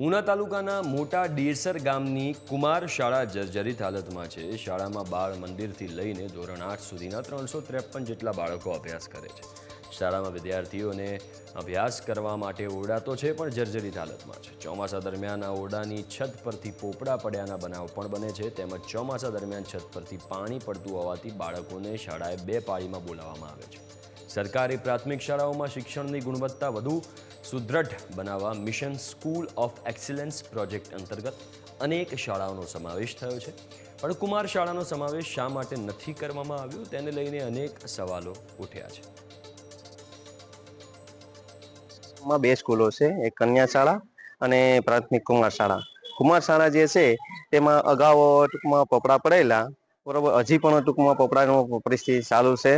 ઉના તાલુકાના મોટા ડેસર ગામની કુમાર શાળા જર્જરિત હાલતમાં છે। શાળામાં બાળ મંદિરથી લઈને ધોરણ 8 સુધીના 353 જેટલા બાળકો અભ્યાસ કરે છે। શાળામાં વિદ્યાર્થીઓને અભ્યાસ કરવા માટે ઓરડા તો છે પણ જર્જરિત હાલતમાં છે। ચોમાસા દરમિયાન આ ઓરડાની છત પરથી પોપડા પડ્યાના બનાવ પણ બને છે। તેમજ ચોમાસા દરમિયાન છત પરથી પાણી પડતું હોવાથી બાળકોને શાળાએ 2 પાળીમાં બોલાવવામાં આવે છે। સરકારી પ્રાથમિક શાળાઓમાં શિક્ષણની ગુણવત્તા વધુ સુદૃઢ બનાવવા mission school of excellence project અંતર્ગત અનેક શાળાઓનો સમાવેશ થયો છે। પણ કુમાર શાળાનો સમાવેશ શા માટે નથી કરવામાં આવ્યો તેને લઈને અનેક સવાલો ઉઠ્યા છે। માં 2 સ્કૂલો છે, એક કન્યા શાળા અને પ્રાથમિક કુમાર શાળા। કુમાર શાળા જે છે તેમાં અગાઉ ટૂંકમાં પોપડા પડેલા, બરોબર, હજી પણ ટૂંકમાં પોપડાનો પરિસ્થિતિ ચાલુ છે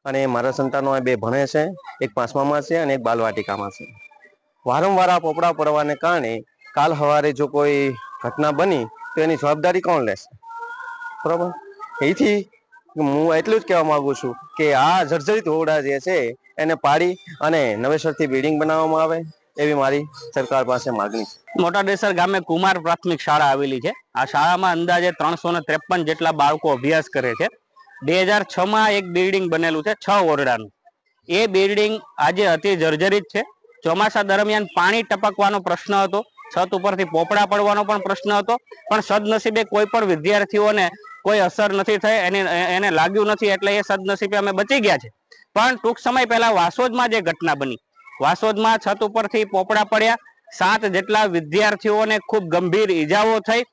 અને મારા સંતાનો 2 ભણે છે, એક 5મામાં છે અને એક બાલવાટિકામાં છે। વારંવાર આ પોપડા પડવાને કારણે કાલ સવારે જો કોઈ ઘટના બની તો એની જવાબદારી કોણ લેશે, બરોબર? એથી હું એટલું જ કહેવા માંગુ છું કે આ જર્જરિત ઓરડા જે છે એને પાડી અને નવેસરથી બિલ્ડિંગ બનાવવામાં આવે એવી મારી સરકાર પાસે માગણી છે। મોટા ડેસર ગામે કુમાર પ્રાથમિક શાળા આવેલી છે। આ શાળામાં અંદાજે 353 જેટલા બાળકો અભ્યાસ કરે છે। 2006માં એક બિલ્ડિંગ બનેલું છે 6 ઓરડાનું। એ બિલ્ડિંગ આજે અતિ જર્જરિત છે। ચોમાસા દરમિયાન પાણી ટપકવાનો પ્રશ્ન હતો, છત ઉપરથી પોપડા પડવાનો પણ પ્રશ્ન હતો, પણ સદનસીબે કોઈ પણ વિદ્યાર્થીઓને કોઈ અસર નથી થઈ, એને લાગ્યું નથી, એટલે એ સદનસીબે અમે બચી ગયા છે। પણ ટૂંક સમય પહેલા વાસોદમાં જે ઘટના બની, વાસોદમાં છત ઉપરથી પોપડા પડ્યા, 7 જેટલા વિદ્યાર્થીઓને ખૂબ ગંભીર ઈજાઓ થઈ।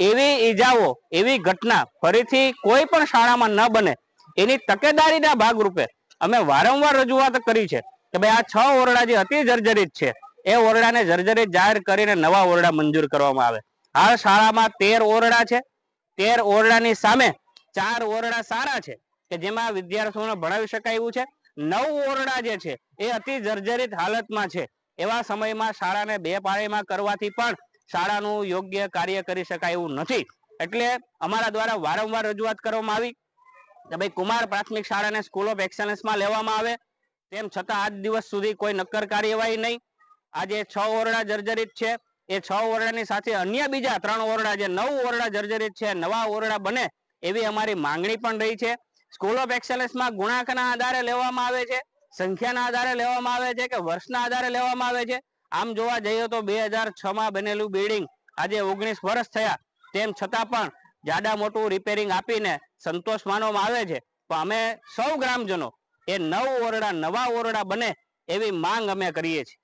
એવી ઈજાઓ, એવી ઘટના ફરીથી કોઈ પણ શાળામાં ન બને એની તકેદારીના ભાગરૂપે અમે વારંવાર રજૂઆત કરી છે કે ભાઈ આ 6 ઓરડા જે અતિ જર્જરિત છે એ ઓરડાને જર્જરિત જાહેર કરીને નવા ઓરડા મંજૂર કરવામાં આવે। આ શાળામાં 13 ઓરડા છે। 13 ઓરડાની સામે 4 ઓરડા સારા છે કે જેમાં વિદ્યાર્થીઓને ભણાવી શકાય એવું છે। 9 ઓરડા જે છે એ અતિ જર્જરિત હાલતમાં છે। એવા સમયમાં શાળાને 2 પાળીમાં કરવાથી પણ શાળાનું યોગ્ય કાર્ય કરી શકાય એવું નથી। એટલે અમારા દ્વારા વારંવાર રજૂઆત કરવામાં આવી કે ભાઈ કુમાર પ્રાથમિક શાળાને સ્કૂલ ઓફ એક્સલન્સમાં લેવામાં આવે, તેમ છતાં આજ દિવસ સુધી કોઈ નક્કર કાર્યવાહી નહીં। આજે 6 ઓરડા જર્જરિત છે, એ 6 ઓરડાની સાથે અન્ય બીજા 3 ઓરડા, જે 9 ઓરડા જર્જરિત છે, નવા ઓરડા બને એવી અમારી માંગણી પણ રહી છે। સ્કૂલ ઓફ એક્સલન્સમાં ગુણાંકના આધારે લેવામાં આવે છે, સંખ્યાના આધારે લેવામાં આવે છે કે વર્ષના આધારે લેવામાં આવે છે। આમ જોવા જઈએ તો 2006માં બનેલું બિલ્ડિંગ આજે 19 વર્ષ થયા, તેમ છતાં પણ જાડા મોટું રિપેરિંગ આપીને સંતોષ માનવામાં આવે છે। તો અમે સૌ ગ્રામજનો એ 9 ઓરડા, નવા ઓરડા બને એવી માંગ અમે કરીએ છીએ।